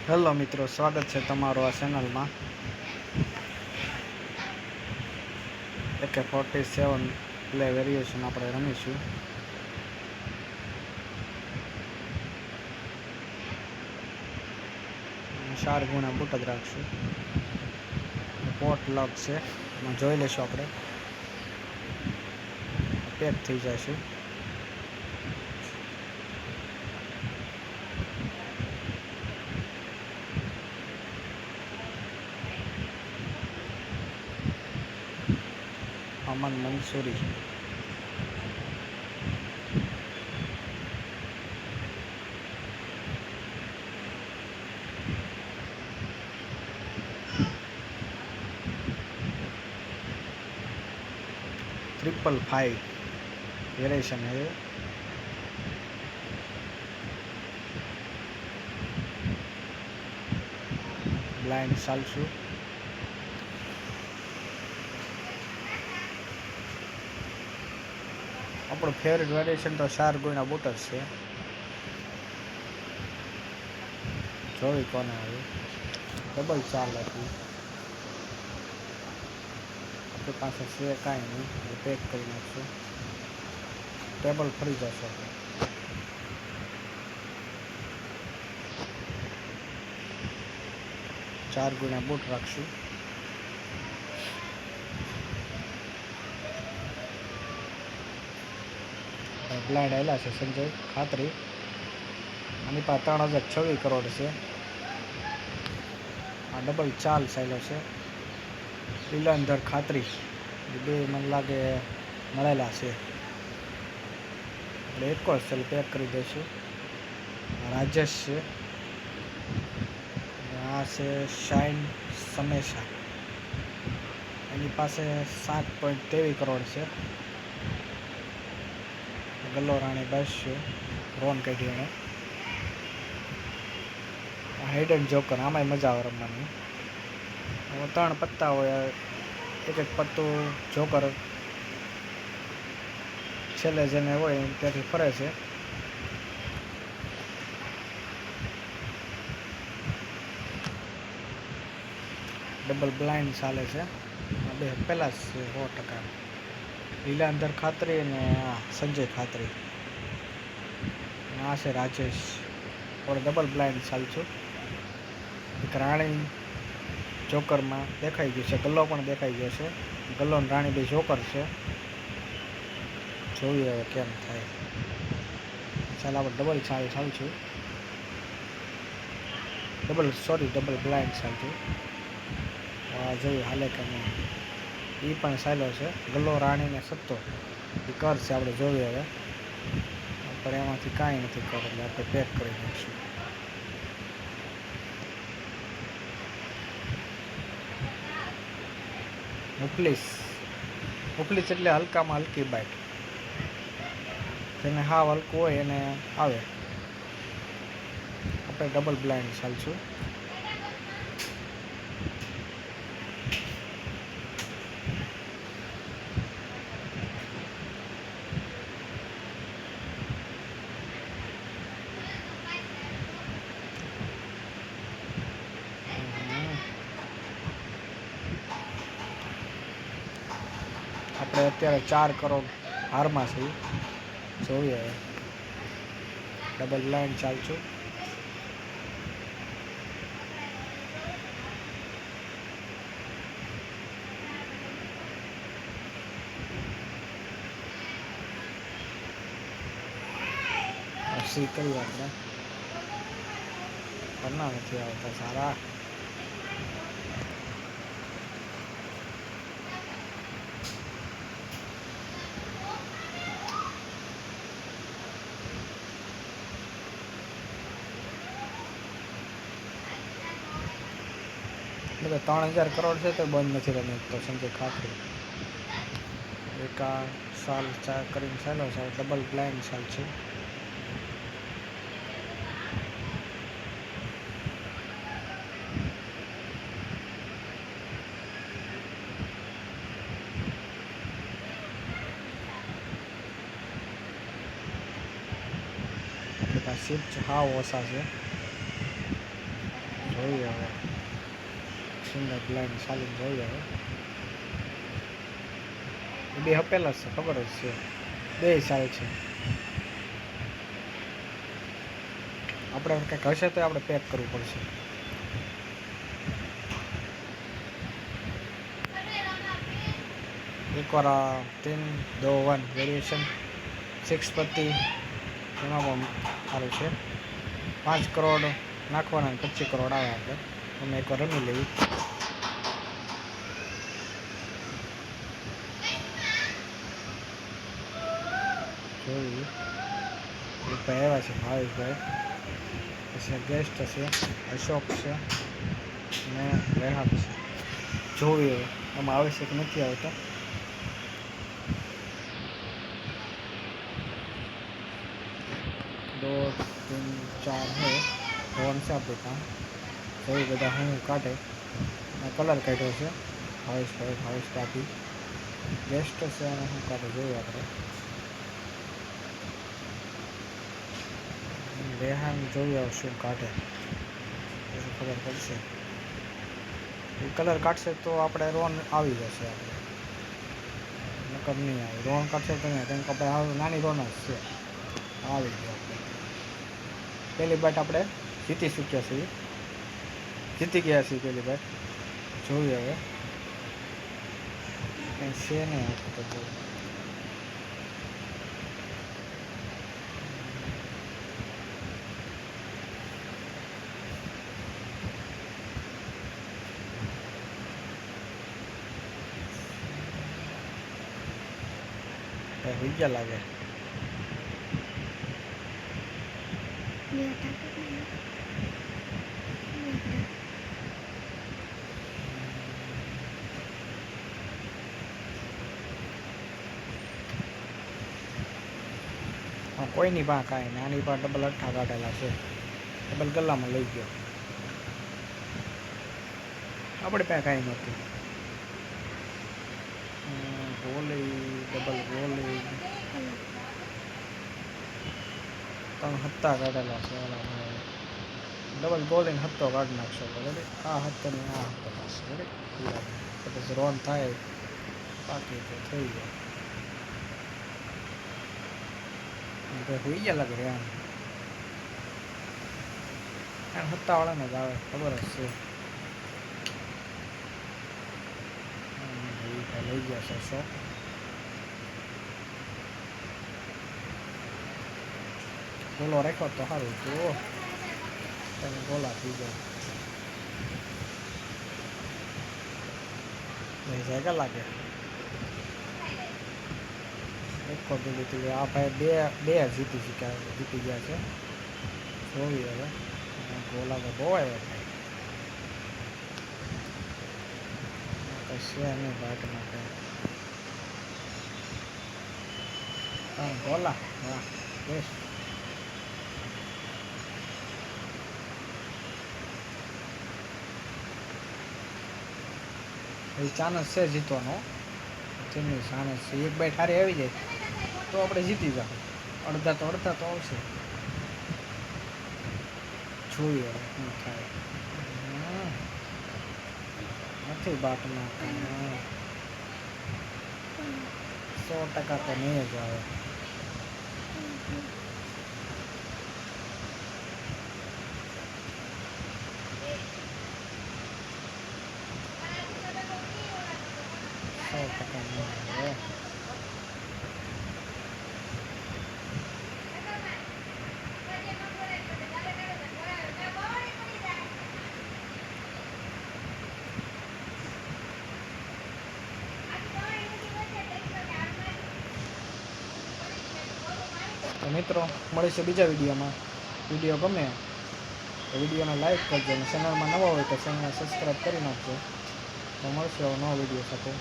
Hello મિત્રો, સ્વાગત છે તમારું આ ચેનલમાં. AK-47 પ્લે વેરિએશન આપણે રમીશું. ચાર ગુણા બૂટ જ રાખશું. પોટ લક છે, એમાં જોઈ લઈશું આપણે. પેક થઈ જશે. અમન મંસૂરી, FFF વેરિએશન है. બ્લાઇન્ડ ચાલશું. આપણું ફેવરેટ વેરિએશન તો 4 ગુણા બૂટ જ છે. જોઈ કોને આવે. ડબલ ચાલ હતી આપણી પાસે છે કાંઈ નહીં, પેક કરી નાખશું. ટેબલ ફરી જશે. 4 ગુણા બૂટ રાખશું. બ્લાઇન્ડ આવેલા છે સંજય ખાતરી. આની પાસે 3026 કરોડ છે. આ ડબલ ચાલ ચાલ્યો છે. લીલાંધર ખાતરી બે મને લાગે મળેલા છે. એટલે એક જ સેલ પેક કરી દઈશું. રાજેશ છે. આ છે શાઇન સમેશા, એની પાસે 7.23 કરોડ છે. ગલ્લો રાણી બસ છે, રોન કાઢી એને. હિડન જોકર, આમાંય મજા આવે રમવાની. 3 પત્તા હોય, એક પત્તું જોકર છેલ્લે જેને હોય ત્યાંથી ફરે છે. ડબલ બ્લાઇન્ડ ચાલે છે. બે પહેલાં જ છે 100%. લીલા અંદર ખાતરી અને સંજય ખાતરી. આ છે રાજેશ. ઓર ડબલ બ્લાઇન્ડ ચાલશું. એક રાણી જોકરમાં દેખાઈ ગયું છે, ગલ્લો પણ દેખાઈ ગયો છે. ગલ્લો અને રાણી બે જોકર છે. જોઈએ હવે કેમ થાય. ચાલ આપણે ડબલ ચાલશું. ડબલ બ્લાઇન્ડ ચાલશું. જોઈએ હાલે કે નહીં. એ પણ ચાલ્યો છે. ગલ્લો રાણીને સત્તો એ કરશે, આપણે જોઈએ હવે. પણ એમાંથી કાંઈ નથી કરે એટલે આપણે પેક કરી નાખીશું. મુફલીસ એટલે હલકામાં હલકી બાઇક. જેને હાવ હલકું હોય એને આવે. આપણે ડબલ બ્લાઇન્ડ ચાલશું. આપણે અત્યારે 4 કરોડ હારમાં છીએ. જોઈએ ડબલ બ્લાઇન્ડ ચાલશું. સી કરી આપણે પન્ના નથી આવતા સારા. એટલે 3000 કરોડ છે તો બંધ નથી રમી તો સંજય ખાતરી. એક આ સાલ ચા કરીને ચાલો છે. ડબલ બ્લાઇન્ડ સાલ છે. શિફ્ટ હાવ ઓછા છે. જોઈએ હવે સિંગલ બ્લાઇન્ડ ચાલીને જોઈએ હવે એ બે હપેલા જ છે, ખબર જ છે, બે ચાલે છે. આપણે કંઈક હશે તો આપણે પેક કરવું પડશે. એકવાર 10-2-1 વેરિએશન 6 પત્તી એમાં પણ સારું છે. 5 કરોડ નાખવાના 25 કરોડ આવે આપણે. અમે એકવાર રમી લેવી. જોયું ભાઈ આવ્યા છે, ભાવેશભાઈ, પછી ગેસ્ટ છે, અશોક છે અને રેહાન છે. જોઈએ આમાં આવે છે કે નથી આવતા. दो 3 4 है फोन से आप देखा सही બધા હું કાઢે કલર કાઢ્યો છે. ભાવેશ કાઢી ગેસ્ટ છે અને હું કાઢે જોઈએ આપણે. રેહાન જોઈએ શું કાઢે પછી ખબર પડશે. એ કલર કાઢશે તો આપણે રોન આવી જશે. આપણે નકર નહીં આવે. રોન કાઢશે તો નહીં, કેમ કે આપણે નાની રોન જ છે. આવી ગયો આપણે પહેલી બેટ આપણે જીતી ચૂક્યા છીએ, જીતી ગયા છીએ પહેલી બેટ. જોઈએ હવે કંઈ છે નહીં તો બહુ વિજ્ઞા લાગે. કોઈની પાસે કાંઈ નહીં. આની પાસે ડબલ 8 કાઢેલા છે, ડબલ ગલ્લામાં લઈ ગયો. આપણે પાસે કાંઈ નહોતું. ગોલી ડબલ ગોલી 3 હત્તા કાઢેલા છે. ડબલ ગોલીને હત્તો કાઢી નાખશો. બરાબર આ હત્તો ને આ હત્તો નાખશે. બરાબર પછી રોન થાય બાકી તો થઈ જાય. હોઈ ગયા લાગે એમ હત્તાવાળાને જ આવે, ખબર જ છે. લઈ ગયા છે શોપ. ગોલો રાખ્યો તો સારું તો તમે ગોલા થઈ જાય જાયગા લાગે. એક જીતી આ ભાઈ બે જીતી ગયા છે. જોઈએ હવે ગોલા તો બહુ આવ્યા ભાઈ. કશું નહીં બાટમાં કંઈ ગોલા હા બેસ્ટ. એ ચાન્સ છે જીતવાનો. તેની ચાન્સ છે. એક બેટ હારી આવી જાય તો આપણે જીતી જાવ. અડધા તો આવશે. જોઈએ શું થાય. નથી બાટમાં 100% તો નહીં જ આવે. તો મિત્રો મળીશું બીજા વિડીયોમાં. વિડીયો ગમે તો વિડીયોને લાઈક કરજો અને ચેનલમાં નવા હોય તો ચેનલને સબસ્ક્રાઈબ કરી નાખજો. તો મળશે નવો વિડીયો સાથે.